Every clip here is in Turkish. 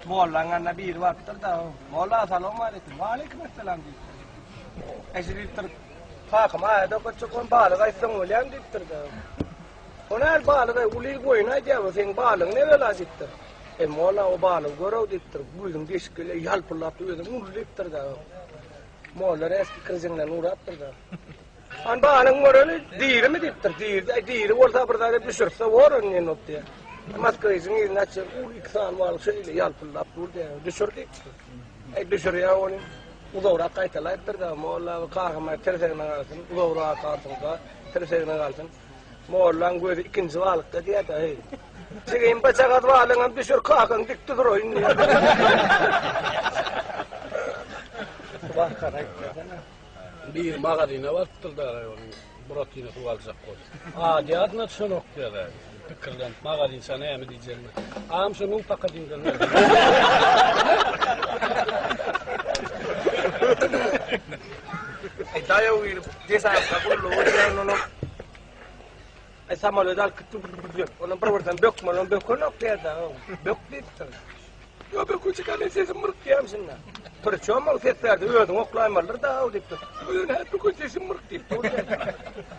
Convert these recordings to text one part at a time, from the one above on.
Moğollarla bir vardır da Moğollar selam aleyküm. Aleyküm selam deyip. Eşittir. Fakıma ayda koçukon bağlı kaysın ulan deyiptir da. Ona el bağlı da uli koyuna diye sen bağlın ne vela deyiptir. Moğollar o bağlı görüyor deyiptir. Buyurun deşkile yalpırlap duyuyor. Mutlu deyiptir da. Moğollar eski krizimden uğrattır da. An bağlın görüyor diri mi deyiptir. Diri olsa bir tane düşürse var onun not diye. Maskayızın izin açır, iksan var şeyle yalpırlap dur diye düşürdük. Düşür ya onu. Uzavra kaytalayıptır da Moğollar kahıma tersegine kalsın, uzavra kalsın da tersegine kalsın. Moğollar gözü ikinci valıkta diye de hey. Çıkayım bıçakat valığın düşür kahın dik tutur oyun diye. Bak karayıptır. Bir mağazine vardır da Murat yine su alacak koy. Diyadına çoluk diye de. Fikirlen mağazin sana ya mı diyeceğim. Ağam şunun paketinden ne? Daya uyur, desa kapullu, uyan onu. Sama lo dal kutu kutu. Onu perbuatan bek, malam bek onu kaya da. Bek dittir. Yo bek ucu kan sesi mırkıyam sinna. Percuma seslerdi, ödüm oklaymalar da o dittir. Öyle hep bek ucu sesi mırk dittir.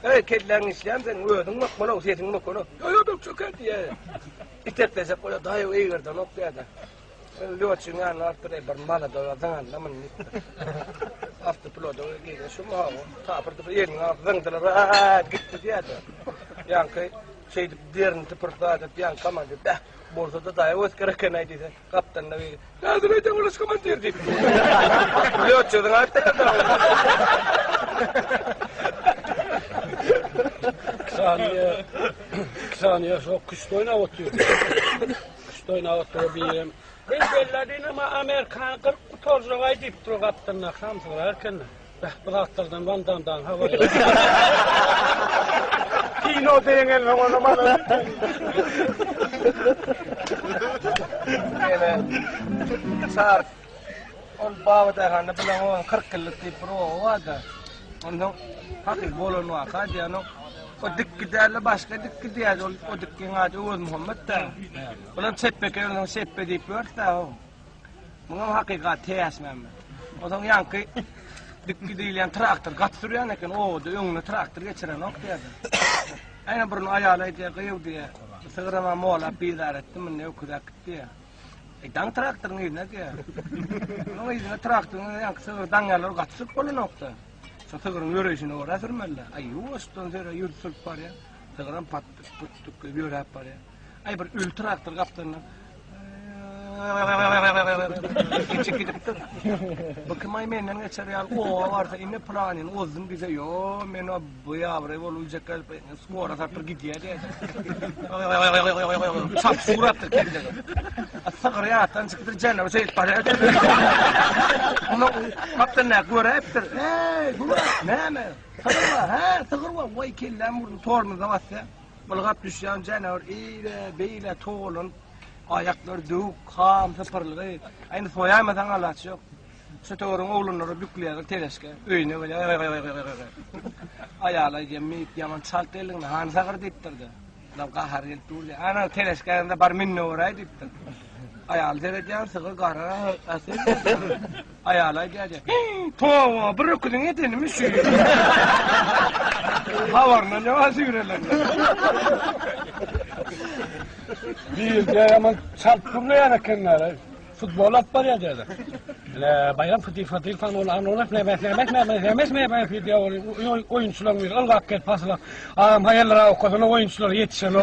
Hey kedlerin işlem sen ödüm okmana sesin okunu. Yo bek çok diye. İstetse koya daya uyurdan okaya da. Låtsen är alltid bara mala då att han när man efter plåt och det så må ta för det igen av vänta det gick det där. Jag kan säga det inte för att jag kan man det borsa då där och ska räcka nej det kapten när vi ja det vet jag vad ska man göra det. Låtsen är alltid Saniye så kustoyna oturuyor. Kustoyna oturuyor. Ben belladin ama Amerikan 40 torzogay deyip dur kaptanına kamsılar erken. Bıraktırdan Vandan'dan havaya. Kino dengen onu bana. Yine sar on bağda hanne bilen o 40 yıllık bir pro vardı. Onun hakik bolonu akadı yani. O dikki değerli başka dikki değerli o dikkin adı Oğuz Muhammed da. Ulan seppe köyünden seppe deyip yört da o. Bunun hakikat teyasmem. O zaman yankı dikki değil yani traktör kat sürüyor nekin o da önüne traktör geçiren noktaya da. Aynen burun ayağıyla diye kıyıv diye. Sığırama moğla bir ettim ne okudak diye. Dan traktörün yüzüne diye. Onun yüzüne traktörün yankı sığır danyaları kat sık bolu nokta. Sığırın yürüyüşüne uğra sürmeli. Ay ustan sığır yürüsülp var ya. Sığırın pattık yürü hep var ya. Ay bir ül traktör kaptanına. Geçik gidip dur. Bakın ay menden geçer ya. O varsa inne planin uzun bize yo men o boya bre olacak kalp. Skora sarpır gidiyor diye. Sap surattır kendine. Asıgır ya tan sıkıdır canım şey para. Onu kaptan ne göre heptir. Bu ne mi? Sığır var vay kellam vurdu torunu da vassa. Bulgat düşen canavar ile beyle toğulun ayakları dövük, kam, sıfırlığı. Aynı soyamadan Allah yok. Sütörün oğlunları bükleyer, teleske, öyüne böyle ayağla yemeyip yaman salt elini han sakır deyiptirdi. Lan kahar el tuğle. Ana teleske'nde bar minne uğray deyiptir. Ayağlı seyredeceğim sıkır kahara asıl. Ayağla gelecek. Tuğma bırakılın edeni mi suyu? Havarına ne var suyurlar? Bir de yaman çarptırma yana kenara. Futbol at var ya dedi. Bayram fıtı falan onu ne diye oyuncular bir Allah gel pasla. Hayırlara okudun oyuncular yetişen o.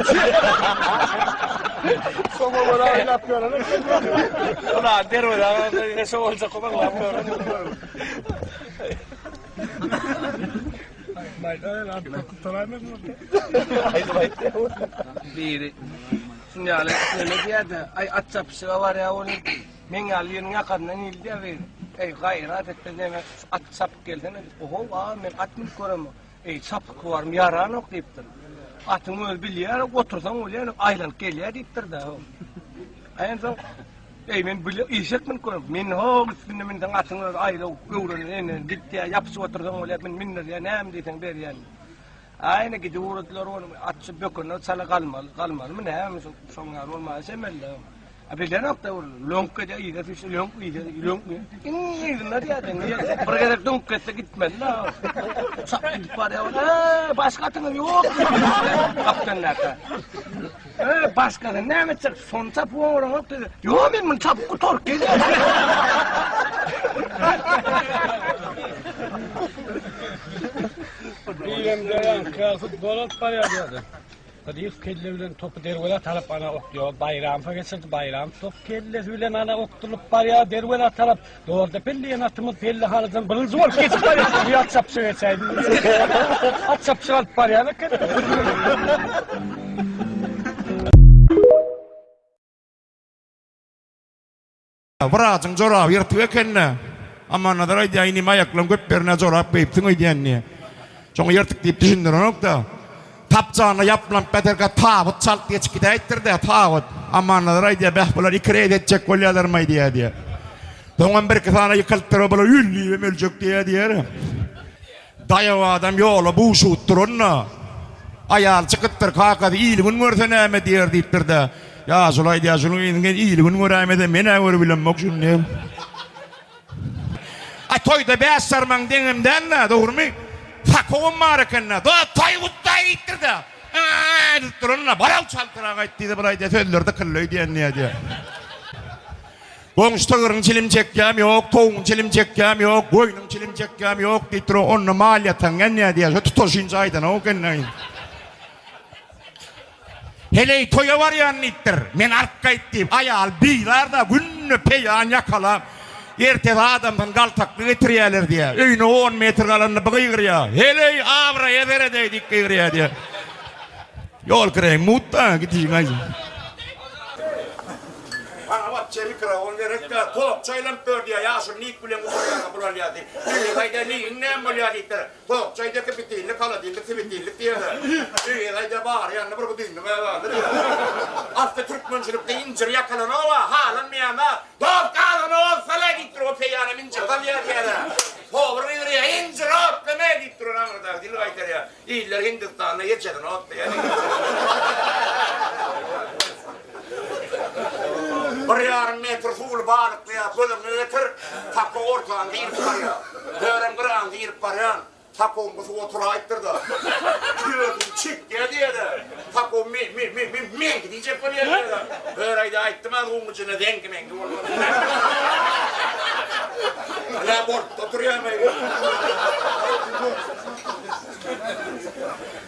Como var öyle yapıyorlar. Ona derler ya eso olsa como yapıyorlar. Bir sinyale ne diye de ay atçap sıra var ya onu men alıyın yakandan ildiye ver. Ey gayret etti deme atçap gelsen oho va men atın korama. Ey çap var mı yaran ok deyiptir. Atın öl biliyor otursan öyle aylan geliyor deyiptir da. En son ey men biliyor işek men koram men ho üstünde men atın ayla öğren en gitti yapsı otursan öyle men minner ya nem deysen ber yani. Aynı gidiyorlar onu atçı bökünü sala kalmalı mı ne hem sonlar olmaz emelle. Bilen nokta lonkaca iyi de fişi lonk iyi de lonk mu? Ne diyedin? Bir gerek donk kesse gitmedi la. Çap gidip var ya. Başka atını yok. Kaptanlar. Başka ne mi çık? Son çap var yok dedi. Yok benim çap kutor geliyor. Bilemde futbol atmaya geldi. Kadif kelle bilen topu dervela taraf ana okuyor. Bayram fakat bayram top kelle bilen ana oktulup var ya dervela taraf. Doğru pelliyen atımız pelli halden bırıl zor geçip var ya. Bir at çapşı geçeydi. At çapşı alıp var ya. Vracın zorab yırtığı kenne. Ama nadar ayda inim ayaklam göplerine zorab beyiptin ödeyenliye. Sonra yırtık deyip düşündür o nokta. Tapcağına yapılan beterka tağıt çalt diye çıkıda ettir de tağıt. Ama nadar ayda behbular ikire edecek kolyalar mı diye. Doğan bir kıtana yıkılttır o böyle yüllüyüm ölecek diye. Dayağı adam yola bu şuttur onunla. Ayal çıkıttır kakadı iyiliğin mürteneme deyiptir de. Ya Zulay diye Zulay'ın iyiliğin mürtemede mene vur bilen mokşun. Ay toyda beyaz sarman denimden ne doğru mu? Fakovun marıkınna. Doğa toy uttay gittir de. Durunna barav çaltırağa gitti de burayı da söylürdü kıllöy diyen niye diye. Boğuştuğurun çilim çekkəm yok, toğun çilim çekkəm yok, boynun çilim çekkəm yok deyip onu maliyatan ne diye. Tutoşunca aydan o kenneyin. Hele toya var ya nittir. Men arka ettim. Ayal bilarda günlü peyan yakalam. Ertede adamdan galtaklı getiriyorlar diye. Öyne 10 metre kalanını bıgıyır ya. Hele avra edere deydik kıyır ya diye. Yol kırayım mutta gidişin ayın. Bana bak çevik kıra on verekta top çaylan pör diye yaşım niyik bilen uğrayana bular ya diye. Üye kayda niyin nem bul ya deyiptir. Top çayda kapitiyinlik kaladiyinlik sibitiyinlik diye de. Üye kayda bağır yanına bir buduyinlik var diye. Altta Türk münçülükte incir yakalan ola halen miyanda. Top kalın olsala gittir o peyanım incir kalıyor diye de. Povru yürüye incir hop demeye gittir o namırda. Dili kaytar ya. İyiler Hindistan'da geçedin hop diye. Bir yarım metre full balıklı ya, bölümünü getir, takı ortağın deyip var ya, bölüm kırağın deyip var ya, takı omuz otura ittir da, gördüm çık diye diye de, takı men gidecek var ya diye de, böyle ayttım az omucuna dengi mengi olmadı. Hala bortta oturuyor mu?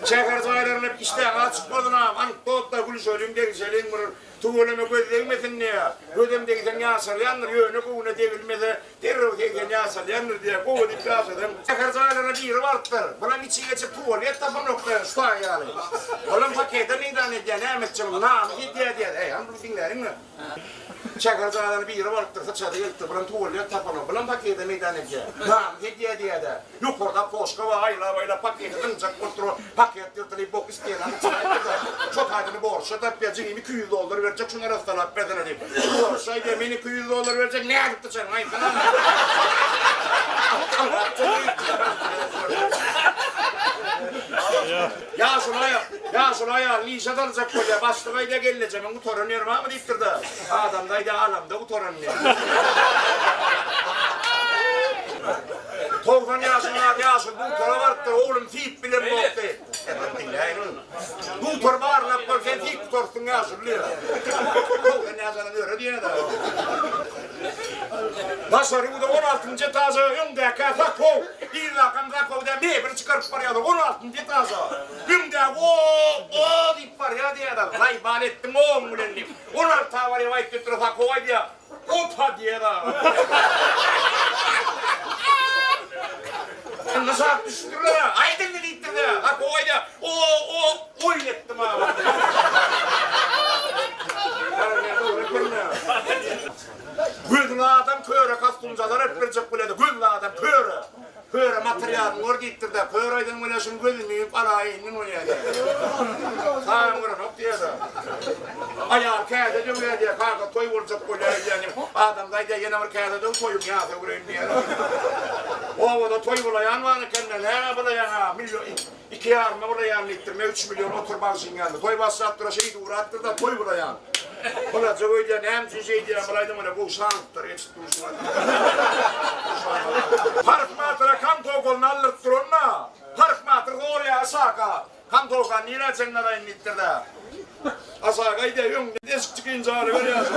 Çeker aylarını hep işten açıkmadın ha, Anadolu'da gülü söyleyeyim de güzelim bunu. Tuğuleme gözlemesin ne ya? Ödemdeki sen yasal yanır, yönü kovuna devilmedi, derrevdeki yasal yanır diye kovu dip yasadım. Çeker aylarına bir varttır. Buna içi geçip tuvalet tapın noktaya şuta yani. Oğlum pakete neyden ediyor, ne emekçim, namı diye diye. Ey hanım dinlerin mi? Çeker aylarına bir varttır, saçadı yıktı, buna tuvalet tapın noktaya. Buna pakete neyden ediyor, namı diye diye de. Yukarıda poşka var, ayla pakete dınacak kontrol, paket yırtılıp bok isteyen çok aydını borçla tapyacı gibi $200 verecek, şunlar hastalık bedene deyip. Borçayı diye beni $200 verecek, ne yaptı sen? Ay falan. Ya şuraya, Lişat alacak böyle, başlıkayla geleceğim, ben utanıyorum ama deyiptir de. Adamdaydı, alamda utanıyorum. Toğdan yaşın, dutora vardı, oğlum tip bilen boktu. Evet dinleyin oğlum. Dutor bağırla sen tip tutorsun yaşın, biliyor. Toğdan yaşanın öyle diye de. Başarı bu da 16. taze, yumdaka fakov. İllakam fakovda mebir çıkarıp var ya da 16. taze. Yumdaka o deyip var ya diye de. Vay bal ettim oğlum ulendim. 16 var ya vay götürü fakovay diye. Opa diye de. Nasıl düştürler ha? Aydın ne ittirdi ha? Ha kovayda oynettim ha. Güldün adam köre kastumcalar hep verecek böyleydi. Güldün adam köre. Köre materyalini orada gittir de pöyraydan böyle şunu gözümüyüp arayının oraya diye. Sağım vuran hop diye de. Ayağı kağıda dövüyor diye kalka toy vuracak böyle yani. Adam da yine bir kağıda dövüp toyum yağda vurayım diye. O da toy vurayan var kendine ne bulayan ha milyon 2 yarma vurayan ittirme 3 milyon oturmak için geldi. Toy basattıra şeydi uğrattır da toy vurayan. Buna çok öyle hem şey diye bulaydım öyle bu şanttır hepsi duruşma. Park matra kan tokolunu alırttır onunla. Park matra oraya asaka. Kan tokan nire senlere inittir de. Asaka gidiyor, eski çıkınca ağrı veriyorsun.